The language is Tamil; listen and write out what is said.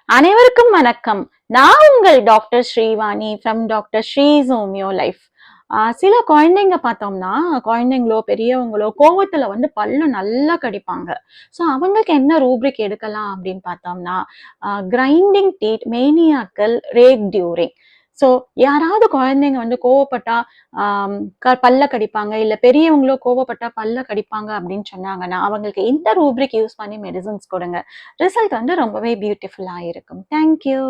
அனைவருக்கும் வணக்கம். நான் உங்கள் டாக்டர் ஸ்ரீவாணி ஃப்ரம் டாக்டர்.Sri's ஹோமியோ லைஃப். சில குழந்தைங்க பார்த்தோம்னா, குழந்தைங்களோ பெரியவங்களோ கோவத்துல பல்ல நல்லா கடிப்பாங்க. ஸோ அவங்களுக்கு என்ன ரூப்ரிக் எடுக்கலாம் அப்படின்னு பார்த்தோம்னா, grinding teeth, maniacal, rage during. So யாராவது குழந்தைங்க கோவப்பட்டா பல்ல கடிப்பாங்க, இல்ல பெரியவங்களோ கோவப்பட்டா பல்ல கடிப்பாங்க அப்படின்னு சொன்னாங்கன்னா, அவங்களுக்கு இந்த ரூப்ரிக் யூஸ் பண்ணி மெடிசன்ஸ் கொடுங்க. ரிசல்ட் ரொம்பவே பியூட்டிஃபுல்லா இருக்கும். தேங்க்யூ.